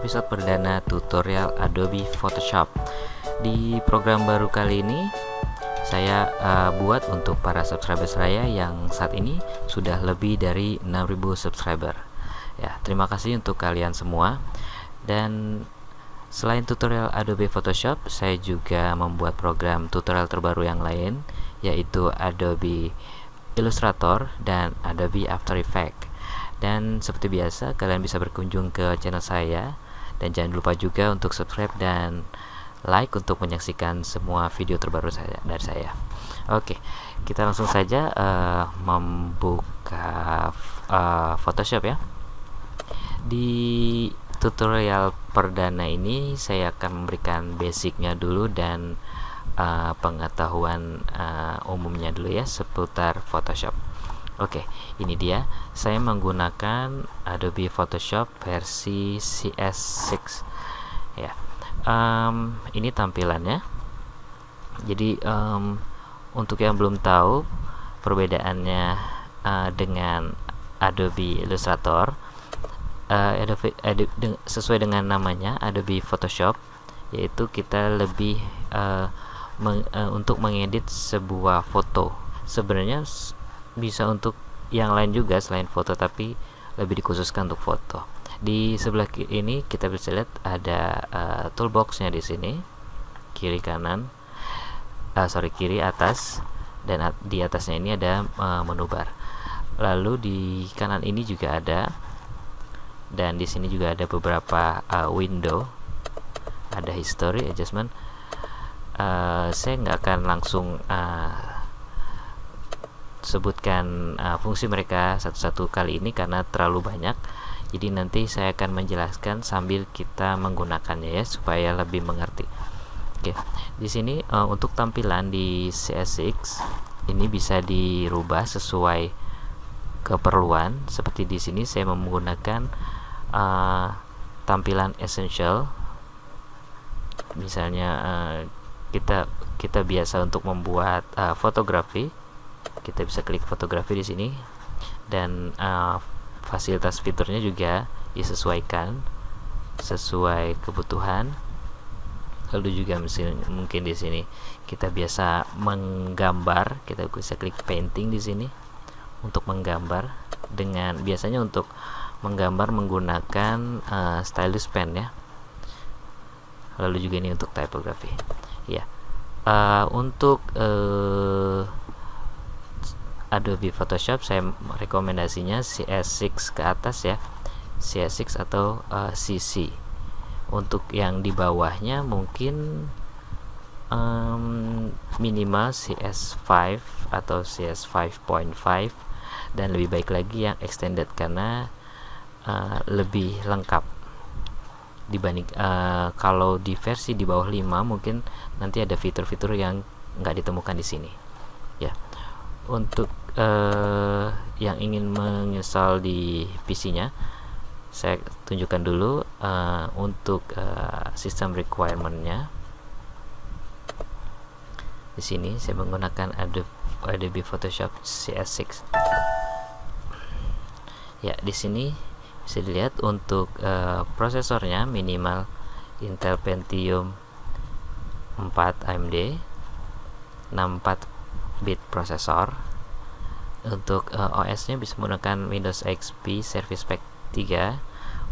episode perdana tutorial Adobe Photoshop. Di program baru kali ini saya buat untuk para subscriber saya yang saat ini sudah lebih dari 6.000 subscriber. Ya, terima kasih untuk kalian semua. Dan selain tutorial Adobe Photoshop, saya juga membuat program tutorial terbaru yang lain, yaitu Adobe Illustrator dan Adobe After Effects. Dan seperti biasa, kalian bisa berkunjung ke channel saya, dan jangan lupa juga untuk subscribe dan like untuk menyaksikan semua video terbaru dari saya. Oke, kita langsung saja membuka Photoshop ya. Di tutorial perdana ini saya akan memberikan basicnya dulu dan pengetahuan umumnya dulu ya seputar Photoshop. Oke, ini dia. Saya menggunakan Adobe Photoshop versi CS6 ya. Ini tampilannya. Jadi untuk yang belum tahu perbedaannya dengan Adobe Illustrator, sesuai dengan namanya Adobe Photoshop, yaitu kita lebih untuk mengedit sebuah foto. Sebenarnya bisa untuk yang lain juga selain foto, tapi lebih dikhususkan untuk foto. Di sebelah ini kita bisa lihat ada toolboxnya di sini, kiri kanan, kiri atas, dan di atasnya ini ada menu bar. Lalu di kanan ini juga ada, dan di sini juga ada beberapa window, ada history, adjustment. Saya nggak akan langsung sebutkan fungsi mereka satu-satu kali ini karena terlalu banyak. Jadi nanti saya akan menjelaskan sambil kita menggunakannya ya, supaya lebih mengerti. Oke, di sini untuk tampilan di CS6 ini bisa dirubah sesuai keperluan. Seperti di sini saya menggunakan tampilan essential. Misalnya kita biasa untuk membuat fotografi, kita bisa klik fotografi di sini, dan fasilitas fiturnya juga disesuaikan sesuai kebutuhan. Lalu juga mungkin di sini kita biasa menggambar, kita bisa klik painting di sini untuk menggambar, dengan biasanya untuk menggambar menggunakan stylus pen ya. Lalu juga ini untuk typography ya. Untuk Adobe Photoshop saya rekomendasinya CS6 ke atas ya, CS6 atau CC. Untuk yang di bawahnya mungkin minimal CS5 atau CS5.5, dan lebih baik lagi yang extended karena lebih lengkap dibanding kalau di versi di bawah 5 mungkin nanti ada fitur-fitur yang nggak ditemukan di sini ya. Untuk yang ingin menginstal di PC-nya, saya tunjukkan dulu untuk sistem requirement-nya. Di sini saya menggunakan Adobe Photoshop CS6. Ya, di sini bisa dilihat untuk prosesornya minimal Intel Pentium 4 AMD 64 bit prosesor. Untuk OS-nya bisa menggunakan Windows XP Service Pack 3,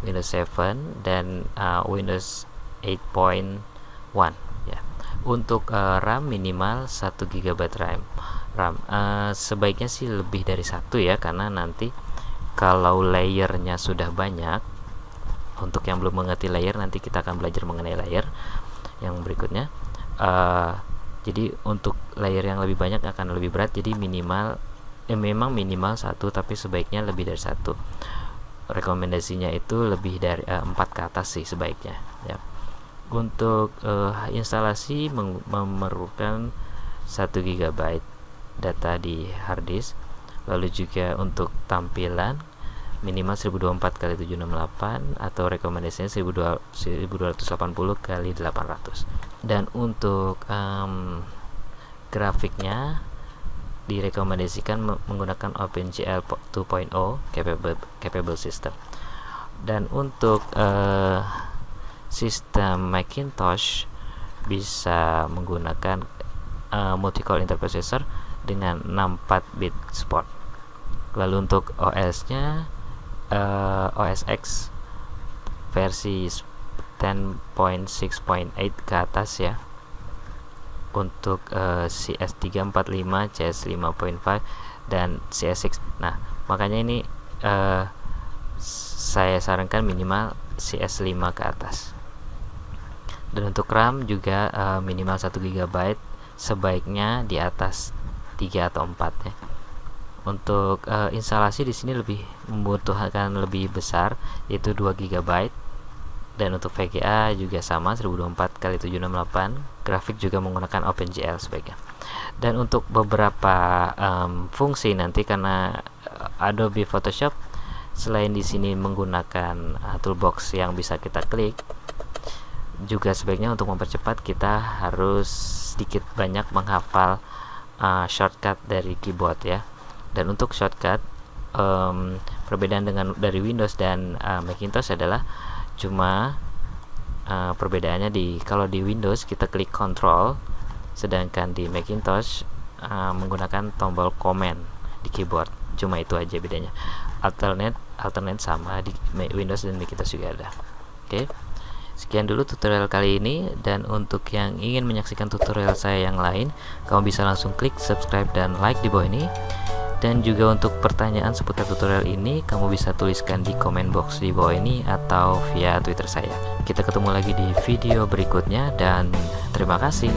Windows 7, dan Windows 8.1 ya. Untuk RAM minimal 1 GB RAM. Sebaiknya sih lebih dari 1 ya, karena nanti kalau layernya sudah banyak, untuk yang belum mengerti layer, nanti kita akan belajar mengenai layer yang berikutnya. Jadi untuk layer yang lebih banyak akan lebih berat, jadi memang minimal 1, tapi sebaiknya lebih dari 1. Rekomendasinya itu lebih dari 4 ke atas sih sebaiknya ya. Untuk instalasi memerlukan 1 GB data di hard disk. Lalu juga untuk tampilan minimal 1024x768 atau rekomendasinya 1280x800. Dan untuk grafiknya direkomendasikan menggunakan OpenGL 2.0 capable system. Dan untuk sistem Macintosh bisa menggunakan multi-core Intel processor dengan 64 bit support. Lalu untuk OS-nya OS X versi 10.6.8 ke atas ya. Untuk CS345, CS5.5 dan CS6. Nah, makanya ini saya sarankan minimal CS5 ke atas. Dan untuk RAM juga minimal 1 GB, sebaiknya di atas 3 atau 4 ya. Untuk instalasi di sini lebih membutuhkan lebih besar, yaitu 2 GB. Dan untuk VGA juga sama 1024x768. Grafik juga menggunakan OpenGL sebaiknya. Dan untuk beberapa fungsi nanti, karena Adobe Photoshop selain di sini menggunakan toolbox yang bisa kita klik, juga sebaiknya untuk mempercepat kita harus sedikit banyak menghafal shortcut dari keyboard ya. Dan untuk shortcut perbedaan dengan dari Windows dan Macintosh adalah cuma perbedaannya kalau di Windows kita klik Control, sedangkan di Macintosh menggunakan tombol Command di keyboard. Cuma itu aja bedanya. Alternate sama di Windows dan Macintosh juga ada. Oke. Sekian dulu tutorial kali ini, dan untuk yang ingin menyaksikan tutorial saya yang lain, kamu bisa langsung klik subscribe dan like di bawah ini. Dan juga untuk pertanyaan seputar tutorial ini, kamu bisa tuliskan di komen box di bawah ini atau via Twitter saya. Kita ketemu lagi di video berikutnya, dan terima kasih.